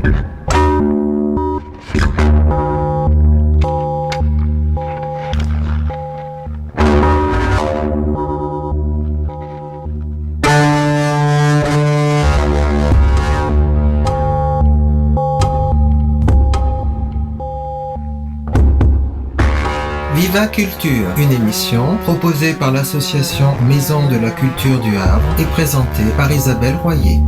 Viva Culture, une émission proposée par l'association Maison de la Culture du Havre et présentée par Isabelle Royer.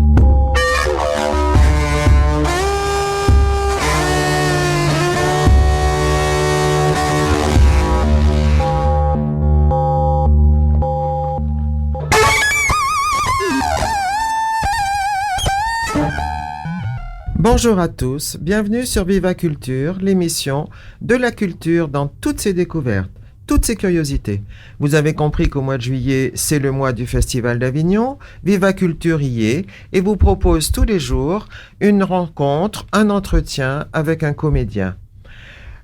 Bonjour à tous, bienvenue sur Viva Culture, l'émission de la culture dans toutes ses découvertes, toutes ses curiosités. Vous avez compris qu'au mois de juillet, c'est le mois du Festival d'Avignon. Viva Culture y est et vous propose tous les jours une rencontre, un entretien avec un comédien.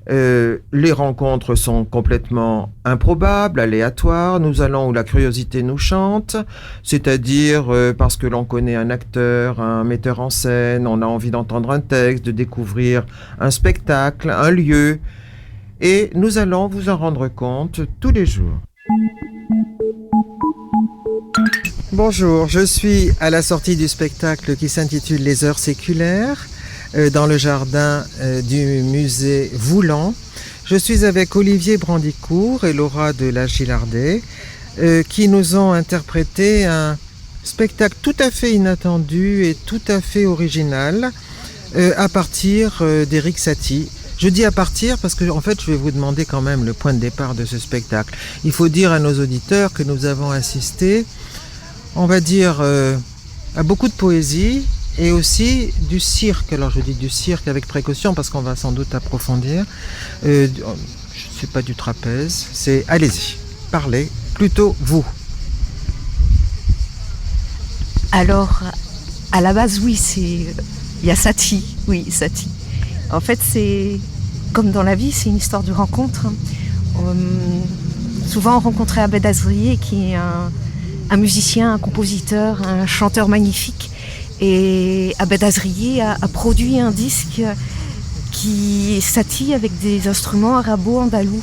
Les rencontres sont complètement improbables, aléatoires. Nous allons où la curiosité nous chante, c'est-à-dire parce que l'on connaît un acteur, un metteur en scène, on a envie d'entendre un texte, de découvrir un spectacle, un lieu. Et nous allons vous en rendre compte tous les jours. Bonjour, je suis à la sortie du spectacle qui s'intitule Les Heures séculaires, dans le jardin du musée Voulant. Je suis avec Olivier Brandicourt et Laura de la Gillardet qui nous ont interprété un spectacle tout à fait inattendu et tout à fait original à partir d'Éric Satie. Je dis à partir parce que en fait je vais vous demander quand même le point de départ de ce spectacle. Il faut dire à nos auditeurs que nous avons assisté, on va dire, à beaucoup de poésie, et aussi du cirque. Alors je dis du cirque avec précaution parce qu'on va sans doute approfondir. C'est pas du trapèze, c'est allez-y, parlez, plutôt vous. Alors, à la base, oui, il y a Satie, oui, Satie. En fait, c'est comme dans la vie, c'est une histoire de rencontre. Souvent, on rencontrait Abed Azrié, qui est un musicien, un compositeur, un chanteur magnifique. Et Abed Azrié a produit un disque qui est Satie avec des instruments arabo-andalous.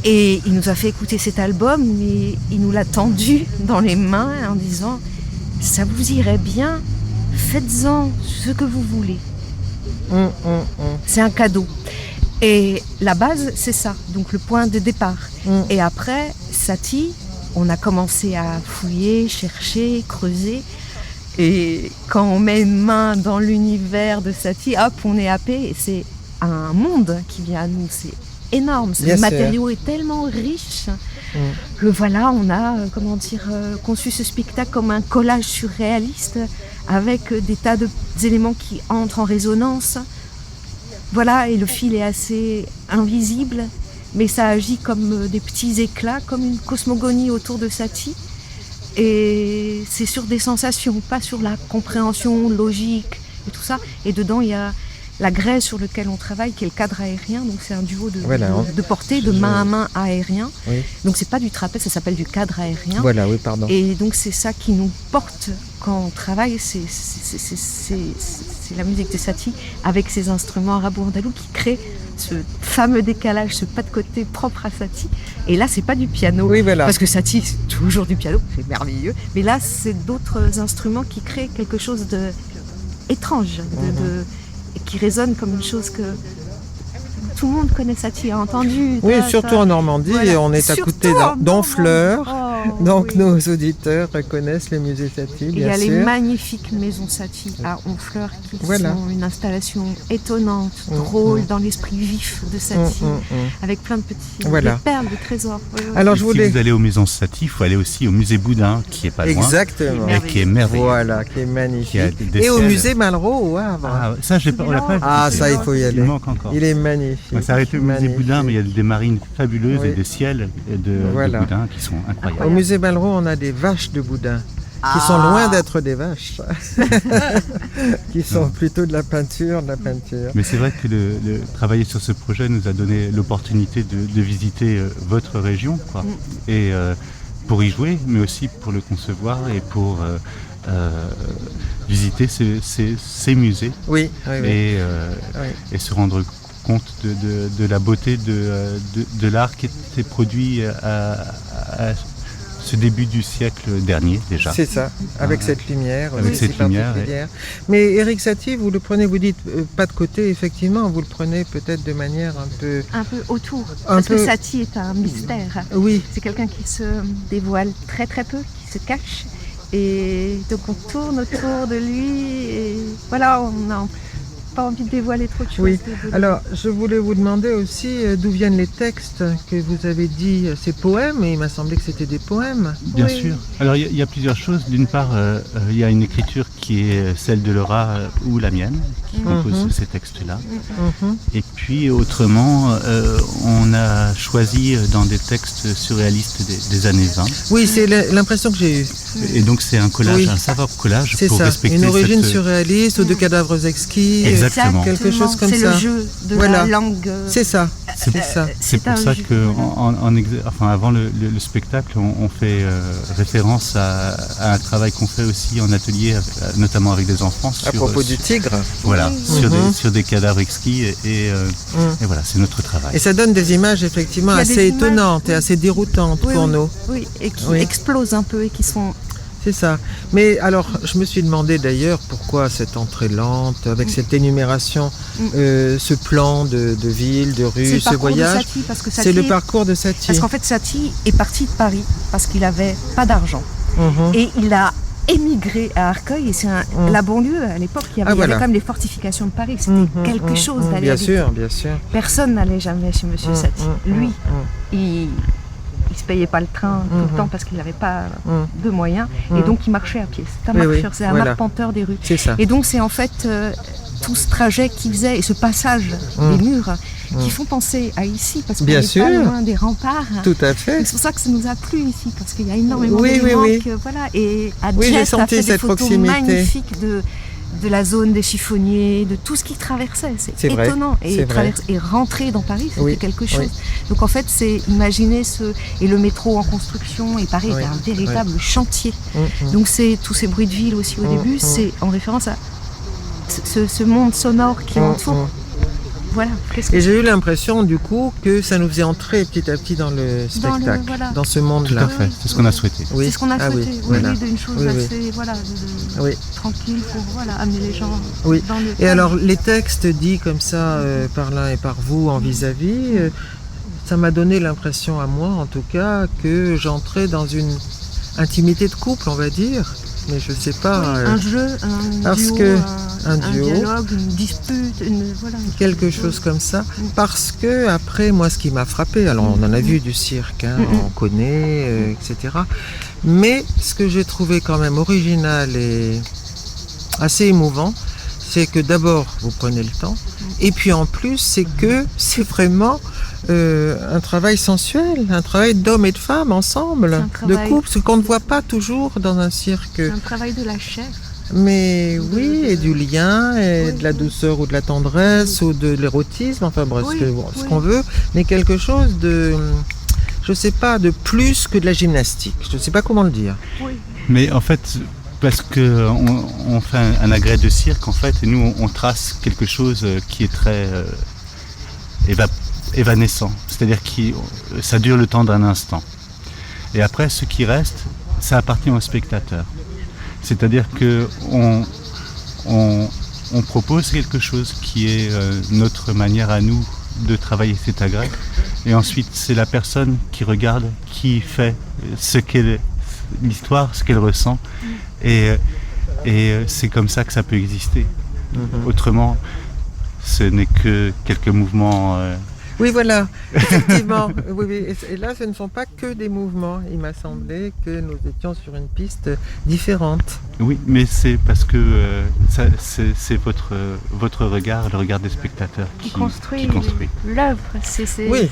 Et il nous a fait écouter cet album, mais il nous l'a tendu dans les mains en disant « ça vous irait bien, faites-en ce que vous voulez ». C'est un cadeau. Et la base, c'est ça, donc le point de départ. Et après, Satie, on a commencé à fouiller, chercher, creuser. Et quand on met une main dans l'univers de Satie, hop, on est happé. Et c'est un monde qui vient à nous. C'est énorme. Ce matériau est tellement riche que voilà, on a, conçu ce spectacle comme un collage surréaliste avec des tas d'éléments qui entrent en résonance. Voilà, et le fil est assez invisible, mais ça agit comme des petits éclats, comme une cosmogonie autour de Satie. Et c'est sur des sensations, pas sur la compréhension logique et tout ça. Et dedans, il y a la grève sur laquelle on travaille, qui est le cadre aérien. Donc c'est un duo de portée, de main à main aérien. Oui. Donc c'est pas du trapèze, ça s'appelle du cadre aérien. Voilà, oui, pardon. Et donc c'est ça qui nous porte quand on travaille, c'est la musique de Satie avec ses instruments arabo-andalous qui créent ce fameux décalage, ce pas de côté propre à Satie. Et là, c'est pas du piano, oui, voilà. Parce que Satie, c'est toujours du piano, c'est merveilleux. Mais là, c'est d'autres instruments qui créent quelque chose d'étrange, et qui résonne comme une chose que tout le monde connaît. Satie a entendu. Oui, surtout en Normandie, voilà. On est à côté d'Honfleur. Donc oui. Nos auditeurs reconnaissent les musées Satie, bien sûr. Il y a les magnifiques maisons Satie à Honfleur qui sont une installation étonnante, drôle, dans l'esprit vif de Satie, avec plein de petits des perles, des trésors. Alors, si vous allez aux maisons Satie, il faut aller aussi au musée Boudin, qui est pas loin. Exactement. Et qui est merveilleux. Voilà, qui est magnifique. Et au musée Malraux au Havre. Ah, ça, on l'a pas vu. Ah, ça, il faut y aller. Il manque encore. Il est magnifique. On s'est arrêté au musée Boudin, mais il y a des marines fabuleuses et des ciels de Boudin qui sont incroyables. Au musée Malraux, on a des vaches de Boudin qui sont loin d'être des vaches, qui sont plutôt de la peinture. Mais c'est vrai que travailler sur ce projet nous a donné l'opportunité de visiter votre région, quoi. Et pour y jouer, mais aussi pour le concevoir et pour visiter ces musées Oui, oui, oui. Oui. et se rendre compte de la beauté de l'art qui était produit à ce début du siècle dernier déjà. C'est ça, avec cette lumière Avec aussi cette lumière, particulière. Mais Éric Satie, vous le prenez, vous dites pas de côté, effectivement, vous le prenez peut-être de manière un peu... Un peu autour. Un Parce peu- que Satie est un mystère. Oui, C'est quelqu'un qui se dévoile très très peu, qui se cache. Et donc on tourne autour de lui et voilà, on n'a pas envie de dévoiler trop de choses. oui. Alors, je voulais vous demander aussi d'où viennent les textes que vous avez dit, ces poèmes, et il m'a semblé que c'était des poèmes. Bien Oui. sûr. Alors il y a plusieurs choses. D'une part, il y a une écriture qui est celle de Laura ou la mienne, qui compose ces textes-là. Mhm. Et puis autrement, on a choisi dans des textes surréalistes des années 20. Oui, c'est l'impression que j'ai eue. Et donc c'est un collage, Oui. un savoir collage C'est pour ça, respecter une origine cette... surréaliste ou de cadavres exquis. Exactement. Quelque chose comme c'est ça. le jeu de Voilà. la langue. C'est ça, c'est ça. C'est pour un ça jeu, que voilà. avant le spectacle, on fait référence à un travail qu'on fait aussi en atelier, notamment avec des enfants. À propos du tigre. Voilà, Mhm. sur des cadavres exquis et voilà, c'est notre travail. Et ça donne des images effectivement Il y a des assez images, étonnantes et oui. assez déroutantes Oui, pour oui. nous. Oui, et qui Oui. explosent un peu et qui sont. C'est ça. Mais alors, je me suis demandé d'ailleurs pourquoi cette entrée lente, avec cette énumération, ce plan de ville, de C'est rue, le ce parcours de voyage. Satie, parce que C'est Satie le parcours de Satie. Parce qu'en fait, Satie est parti de Paris parce qu'il n'avait pas d'argent. Mhm. Et il a émigré à Arcueil, et c'est la banlieue à l'époque, il y avait voilà. quand même les fortifications de Paris, c'était Mhm, quelque chose d'aller Bien habiter. sûr, bien sûr. Personne n'allait jamais chez Monsieur Satie. Lui, il se payait pas le train tout le temps parce qu'il n'avait pas de moyens, et donc il marchait à pied. C'est un Oui, marcheur, oui, c'est un voilà. arpenteur des rues. C'est ça. Et donc c'est en fait tout ce trajet qu'il faisait et ce passage des murs qui font penser à ici, parce qu'on Bien n'est sûr. pas loin des remparts. Tout à fait. C'est pour ça que ça nous a plu ici, parce qu'il y a énormément Oui, oui, d'éléments oui. que, voilà. Et Oui, j'ai Adjet a senti fait cette des photos proximité. magnifiques de la zone des chiffonniers, de tout ce qu'il traversait. C'est vrai, étonnant. c'est Et, vrai. et rentrer dans Paris, c'était Oui, quelque chose. oui. Donc en fait, c'est imaginer et le métro en construction, et Paris Oui, était un véritable chantier. Mhm. Donc c'est tous ces bruits de ville aussi au début, c'est en référence à ce monde sonore qui entoure. Voilà. Et j'ai eu l'impression du coup que ça nous faisait entrer petit à petit dans le spectacle, voilà. dans ce Tout monde-là. à fait, c'est ce qu'on a souhaité. Oui. C'est ce qu'on a Ah souhaité, oui, oui, voilà. oui, d'une chose Oui, oui. assez Oui. tranquille pour amener les gens Oui. dans le Et alors les textes dits comme ça par l'un et par vous en vis-à-vis, ça m'a donné l'impression à moi en tout cas que j'entrais dans une intimité de couple, on va dire. Mais je sais pas. un jeu, un parce duo, que un duo, dialogue, une dispute, voilà, quelque chose comme ça. Parce que après, moi, ce qui m'a frappé, alors on en a vu du cirque, hein, on connaît, etc. Mais ce que j'ai trouvé quand même original et assez émouvant, c'est que d'abord, vous prenez le temps, et puis en plus, c'est que c'est vraiment un travail sensuel, un travail d'hommes et de femmes ensemble, C'est un travail- de couple, ce qu'on ne voit pas toujours dans un cirque. c'est un travail de la chair. Mais oui, et du lien, et Oui, de la oui. douceur ou de la tendresse, ou de l'érotisme, enfin bref, Oui, ce oui. qu'on veut, mais quelque chose de, je sais pas, de plus que de la gymnastique. Je ne sais pas comment le dire. Oui. Mais en fait, parce que on fait un agrès de cirque, en fait, et nous on trace quelque chose qui est très évanescent. C'est-à-dire que ça dure le temps d'un instant. Et après, ce qui reste, ça appartient au spectateur. C'est-à-dire que on propose quelque chose qui est notre manière à nous de travailler cet agrès. Et ensuite, c'est la personne qui regarde, qui fait ce qu'est l'histoire, ce qu'elle ressent. Et c'est comme ça que ça peut exister. Autrement, ce n'est que quelques mouvements. Oui, voilà, effectivement. Oui, oui. Et là, ce ne sont pas que des mouvements. Il m'a semblé que nous étions sur une piste différente. Oui, mais c'est parce que c'est votre regard, le regard des spectateurs Qui construit construit. l'œuvre. Oui.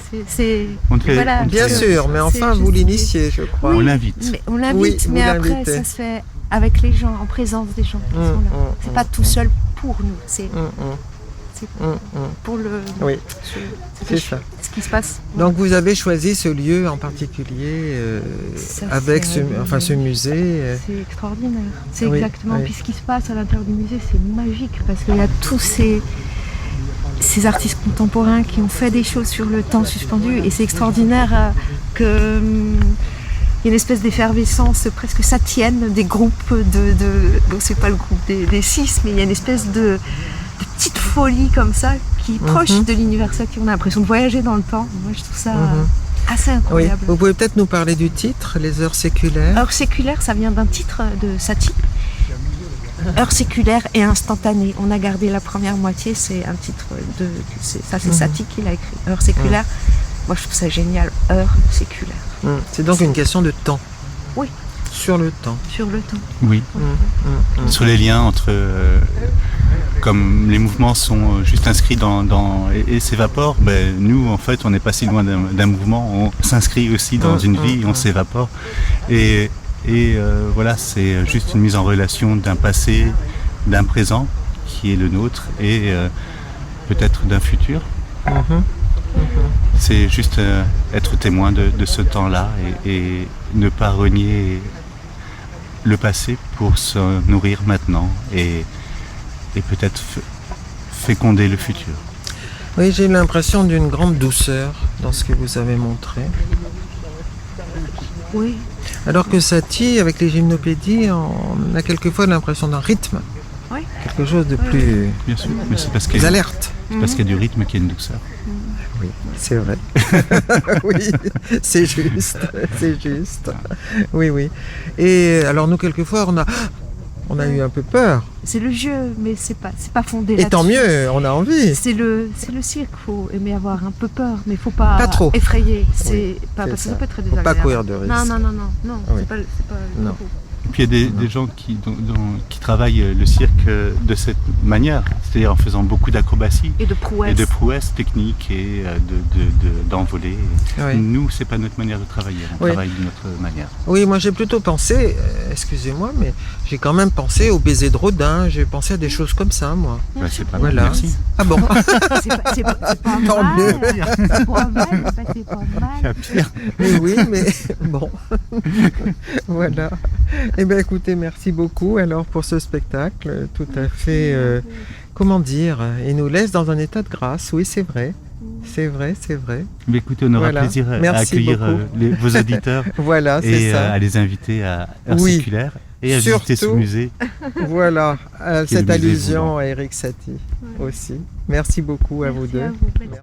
On ne fait- voilà, on ne Bien fait- sûr, mais enfin, c'est vous juste- l'initiez, je crois. On l'invite. Mais on l'invite, Oui, vous mais après, l'invitez. ça se fait avec les gens, en présence des gens qui sont là. C'est pas tout seul pour nous, c'est pour le. Oui, ce c'est qui- ça. Ce qui qui se passe. Donc vous avez choisi ce lieu en particulier Ça, avec c'est ce musée. C'est extraordinaire. C'est Oui, exactement. oui. Puis ce qui se passe à l'intérieur du musée, c'est magique parce qu'il y a tous ces artistes contemporains qui ont fait des choses sur le temps suspendu et c'est extraordinaire que il y a une espèce d'effervescence, presque ça tienne des groupes donc c'est pas le groupe des six, mais il y a une espèce de petite folie comme ça qui est proche de l'universalité. On a l'impression de voyager dans le temps. Moi, je trouve ça assez Oui. incroyable. Vous pouvez peut-être nous parler du titre, Les heures séculaires. Heure séculaire, ça vient d'un titre de Satie. Heure séculaire et instantanée. On a gardé la première moitié, c'est un titre c'est Satie qui l'a écrit. Heure séculaire. Moi, je trouve ça génial. Heure séculaire. C'est donc une question de temps. Oui. Sur le temps. Sur le temps. Oui. Sur les liens entre... comme les mouvements sont juste inscrits et s'évaporent, ben, nous, en fait, on n'est pas si loin d'un mouvement. On s'inscrit aussi dans une vie, on s'évapore. Et voilà, c'est juste une mise en relation d'un passé, d'un présent qui est le nôtre et peut-être d'un futur. C'est juste être témoin de ce temps-là et ne pas renier le passé pour se nourrir maintenant et peut-être féconder le futur. Oui, j'ai l'impression d'une grande douceur dans ce que vous avez montré. Oui. Alors que Satie, avec les gymnopédies, on a quelquefois l'impression d'un rythme. Oui. Quelque chose de plus, Bien sûr, mais c'est parce qu'il plus y a alerte. qu'il y a du rythme qu'il y a une douceur. Oui, c'est vrai. Oui, c'est juste, c'est juste. Oui, oui. Et alors nous, quelquefois, on a eu un peu peur. C'est le jeu, mais c'est pas fondé Et là-dessus. tant mieux, on a envie. C'est le cirque, faut aimer avoir un peu peur, mais faut pas trop. effrayer. Oui, Parce que ça peut être très Faut pas désagréable. courir de risque. Non, Oui. c'est pas le Non. propos. Et puis il y a des gens qui travaillent le cirque de cette manière, c'est-à-dire en faisant beaucoup d'acrobatie Et de prouesse. et de prouesses techniques et d'envolées. Oui. Nous, c'est pas notre manière de travailler, on Oui. travaille d'une autre manière. Oui, moi j'ai plutôt pensé, excusez-moi, mais j'ai quand même pensé au baiser de Rodin, j'ai pensé à des choses comme ça, moi. Bah, c'est pas Voilà. mal, merci. Ah bon? C'est pas Tant mal. mieux. C'est pas mal, c'est pas mal. Pire. Oui, mais bon. Voilà. Eh bien écoutez, merci beaucoup alors pour ce spectacle tout à fait, comment dire, il nous laisse dans un état de grâce, oui c'est vrai. C'est vrai, c'est vrai. Mais écoutez, on aura Voilà. plaisir à Merci accueillir beaucoup. vos auditeurs Voilà, c'est et ça. à les inviter à Heure Oui. Séculaire et à visiter ce Surtout. musée. Voilà, Qui est cette le musée allusion Voulant. à Eric Satie aussi. Merci beaucoup à vous Merci deux. à vous.